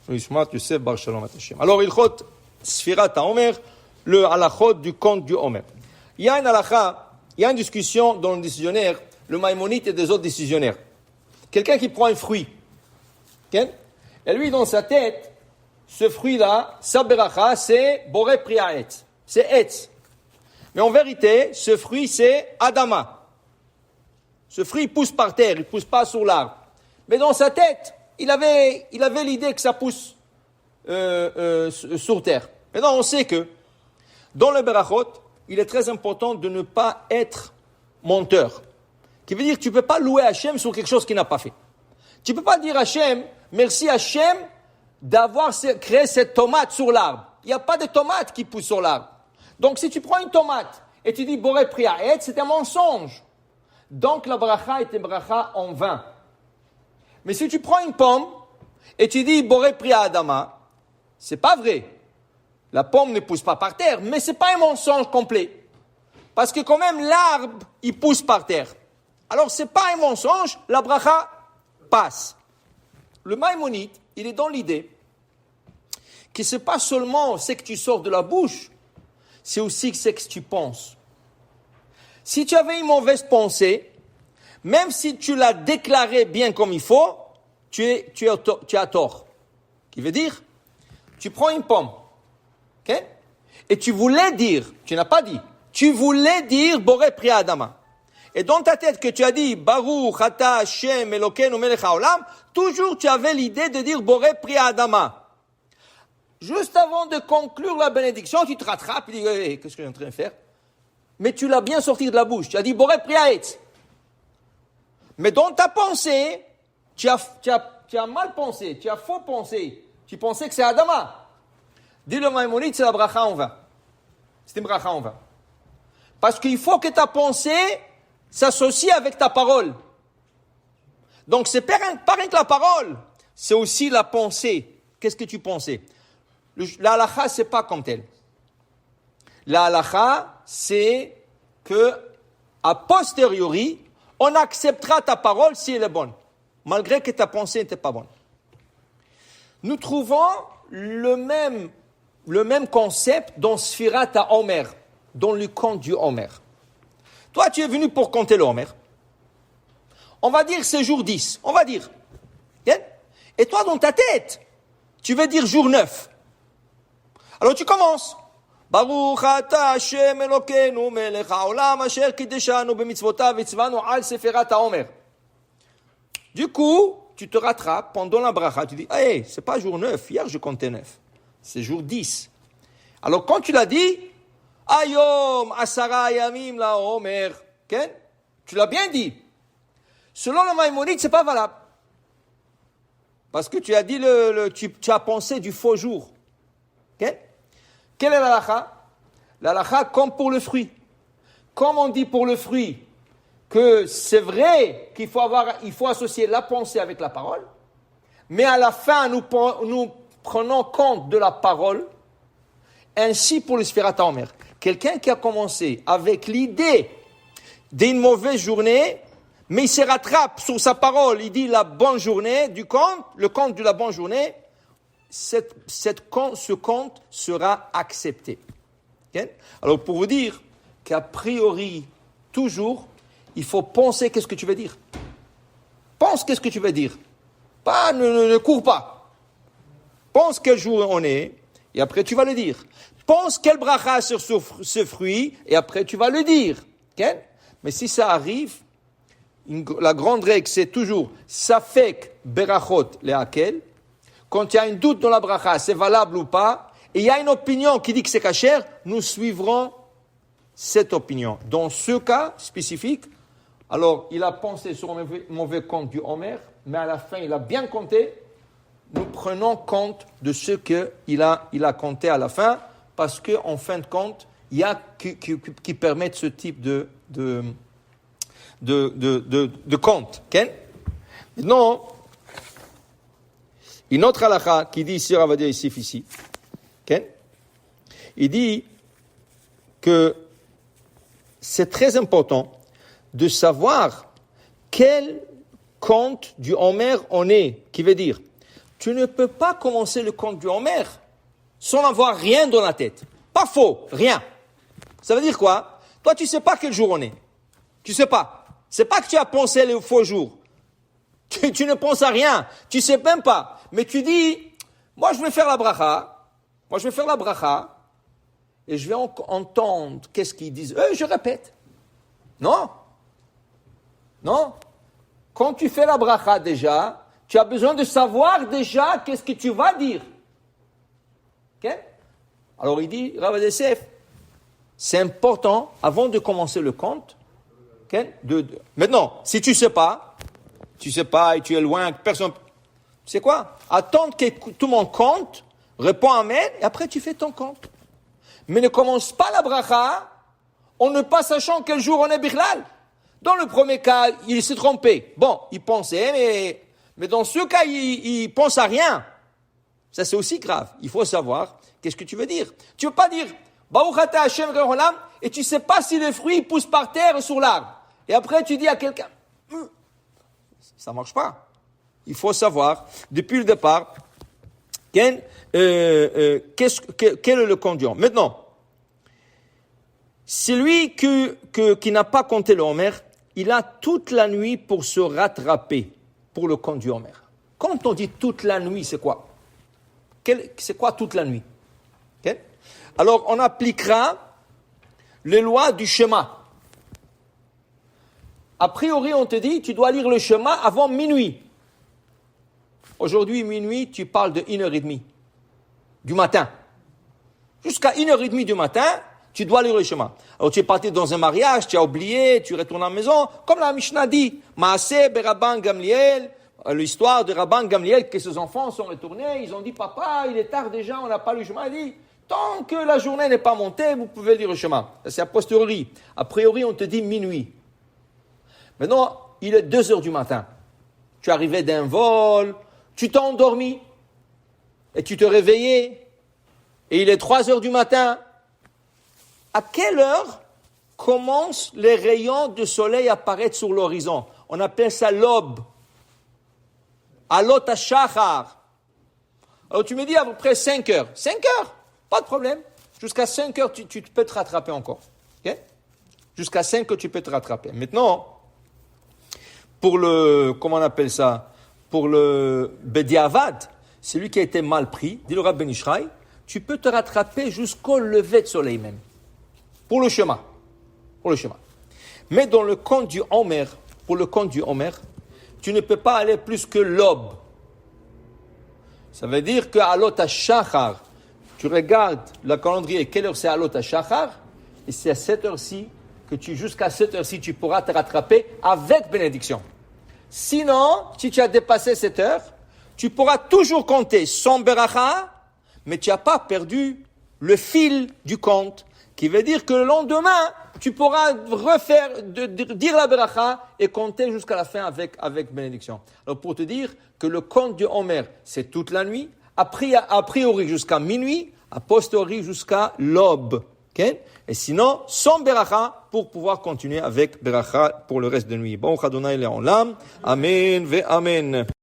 Alors, Ilchot Sfirat HaOmer, le halachot du compte du Omer. Il y a une halakha, il y a une discussion dans le décisionnaire, le Maïmonide et des autres décisionnaires. Quelqu'un qui prend un fruit, okay? Et lui, dans sa tête, ce fruit-là, sa beracha, c'est Boré Priya Etz. C'est Etz. Mais en vérité, ce fruit, c'est Adama. Ce fruit, il pousse par terre, il ne pousse pas sur l'arbre. Mais dans sa tête, il avait l'idée que ça pousse sur terre. Maintenant, on sait que dans le berachot, il est très important de ne pas être menteur. Qui veut dire que tu ne peux pas louer Hachem sur quelque chose qu'il n'a pas fait. Tu ne peux pas dire Hachem, merci Hachem d'avoir créé cette tomate sur l'arbre. Il n'y a pas de tomate qui pousse sur l'arbre. Donc si tu prends une tomate et tu dis Boré Priya Etz, c'est un mensonge. Donc la bracha est une bracha en vain. Mais si tu prends une pomme et tu dis Boré Priya Adama, c'est pas vrai. La pomme ne pousse pas par terre, mais c'est pas un mensonge complet. Parce que quand même l'arbre, il pousse par terre. Alors c'est pas un mensonge, la bracha passe. Le Maïmonide, il est dans l'idée que c'est pas seulement ce que tu sors de la bouche, c'est aussi ce que tu penses. Si tu avais une mauvaise pensée, même si tu l'as déclaré bien comme il faut, tu as tort. Qui veut dire, tu prends une pomme, okay? Et tu voulais dire, tu n'as pas dit, tu voulais dire Boré Priya Adama. Et dans ta tête que tu as dit Baruch Ata Hashem Elokeinu Melech Haolam, toujours tu avais l'idée de dire Boré Priya Adama. Juste avant de conclure la bénédiction, tu te rattrapes et dis hey, qu'est-ce que je suis en train de faire? Mais tu l'as bien sorti de la bouche. Tu as dit Boré Priya Etz. Mais dans ta pensée, tu as mal pensé, tu as faux pensé. Tu pensais que c'est Adama. Dis le Maïmonide, c'est la bracha en vain. C'est une bracha en vain. Parce qu'il faut que ta pensée s'associe avec ta parole. Donc c'est pas rien que la parole, c'est aussi la pensée. Qu'est-ce que tu pensais? La halakha, c'est pas comme tel. La halakha, c'est que, a posteriori, on acceptera ta parole si elle est bonne, malgré que ta pensée n'était pas bonne. Nous trouvons le même concept dans Sfirat HaOmer, dans le compte du Homer. Toi, tu es venu pour compter le Homer. On va dire c'est jour 10. On va dire. Et toi, dans ta tête, tu veux dire jour 9. Alors tu commences. Baruch ata Hashem Elokeinu melech haolam asher kideshanu b'mitzvotav v'tzvanu al seferat haomer. Du coup, tu te rattrapes pendant la bracha. Tu dis, hey, c'est pas jour 9. Hier, je comptais 9. C'est jour 10. Alors quand tu l'as dit, Ayom asara yamim la Homer. Tu l'as bien dit. Selon le Maïmonide, c'est pas valable. Parce que tu as dit tu as pensé du faux jour. Quelle est la halakha? La halakha comme pour le fruit. Comme on dit pour le fruit que c'est vrai qu'il faut associer la pensée avec la parole, mais à la fin nous prenons compte de la parole. Ainsi pour le Sfirat HaOmer. Quelqu'un qui a commencé avec l'idée d'une mauvaise journée, mais il se rattrape sur sa parole, il dit la bonne journée du compte, le compte de la bonne journée, ce compte sera accepté. Okay? Alors pour vous dire qu'a priori, toujours, il faut penser qu'est-ce que tu veux dire. Pense qu'est-ce que tu veux dire. Pas, ne cours pas. Pense quel jour on est, et après tu vas le dire. Pense quel bracha sur ce fruit, et après tu vas le dire. Okay? Mais si ça arrive, la grande règle c'est toujours safek berachot lehakel. Quand il y a un doute dans la bracha, c'est valable ou pas, et il y a une opinion qui dit que c'est kasher, nous suivrons cette opinion. Dans ce cas spécifique, alors il a pensé sur un mauvais compte du Homer, mais à la fin il a bien compté. Nous prenons compte de ce qu'il a compté à la fin, parce qu'en fin de compte, il y a qui permettent ce type de compte. Okay? Non. Une autre halakha qui dit ici, Rav Adia Yosef ici, okay? Il dit que c'est très important de savoir quel compte du Homer on est, qui veut dire, tu ne peux pas commencer le compte du Homer sans avoir rien dans la tête. Pas faux, rien. Ça veut dire quoi? Toi, tu sais pas quel jour on est. Tu sais pas. C'est pas que tu as pensé le faux jour. Tu ne penses à rien. Tu sais même pas. Mais tu dis, moi je vais faire la bracha. Et je vais entendre qu'est-ce qu'ils disent. Je répète. Non. Quand tu fais la bracha déjà, tu as besoin de savoir déjà qu'est-ce que tu vas dire. Ok? Alors il dit, Rav Yosef, c'est important, avant de commencer le compte, maintenant, si tu sais pas et tu es loin, personne, c'est quoi? Attends que tout le monde compte, réponds amen, et après tu fais ton compte. Mais ne commence pas la bracha en ne pas sachant quel jour on est bichlal. Dans le premier cas, il s'est trompé. Bon, il pensait, mais dans ce cas, il pense à rien. Ça, c'est aussi grave. Il faut savoir qu'est-ce que tu veux dire. Tu veux pas dire Baruch ata Hashem Reholam et tu sais pas si les fruits poussent par terre ou sur l'arbre. Et après, tu dis à quelqu'un, ça marche pas. Il faut savoir, depuis le départ, quel est le conduit. Maintenant, celui qui n'a pas compté le Homer, il a toute la nuit pour se rattraper pour le compte du Homer. Quand on dit toute la nuit, c'est quoi? C'est quoi toute la nuit? Okay? Alors, on appliquera les lois du schéma. A priori, on te dit, tu dois lire le schéma avant minuit. Aujourd'hui, minuit, tu parles de 1h30 du matin. Jusqu'à 1h30 du matin, tu dois lire le schéma. Alors, tu es parti dans un mariage, tu as oublié, tu retournes à la maison, comme la Mishnah dit, Maaseh Rabban Gamliel, l'histoire de Rabban Gamliel, que ses enfants sont retournés, ils ont dit, papa, il est tard déjà, on n'a pas lu le schéma. Il dit, tant que la journée n'est pas montée, vous pouvez lire le schéma. Ça, c'est a posteriori. A priori, on te dit minuit. Maintenant, il est 2h du matin. Tu es arrivé d'un vol, tu t'es endormi, et tu te réveillais, et il est 3h du matin. À quelle heure commencent les rayons de soleil à apparaître sur l'horizon? On appelle ça l'aube. Alot hashachar. Alors tu me dis à peu près 5 heures. 5 heures, pas de problème. Jusqu'à 5 heures, tu peux te rattraper encore. Okay? Jusqu'à 5 heures, tu peux te rattraper. Maintenant, pour comment on appelle ça? Pour le Bediavad, celui qui a été mal pris, dit le Rav Ben Ishraï, tu peux te rattraper jusqu'au lever de soleil même. Pour le schéma. Mais dans le compte du Homer, tu ne peux pas aller plus que l'aube. Ça veut dire que Alot HaShachar, tu regardes le calendrier, quelle heure c'est Alot HaShachar, et c'est à cette heure-ci que jusqu'à cette heure-ci, tu pourras te rattraper avec bénédiction. Sinon, si tu as dépassé cette heure, tu pourras toujours compter sans beracha, mais tu n'as pas perdu le fil du compte, qui veut dire que le lendemain, tu pourras dire la beracha et compter jusqu'à la fin avec bénédiction. Alors pour te dire que le compte du Homer, c'est toute la nuit, a priori jusqu'à minuit, a posteriori jusqu'à l'aube. Okay? Et sinon, sans beracha, pour pouvoir continuer avec beracha pour le reste de la nuit. Bon, Adonai Le'olam. Amen ve amen.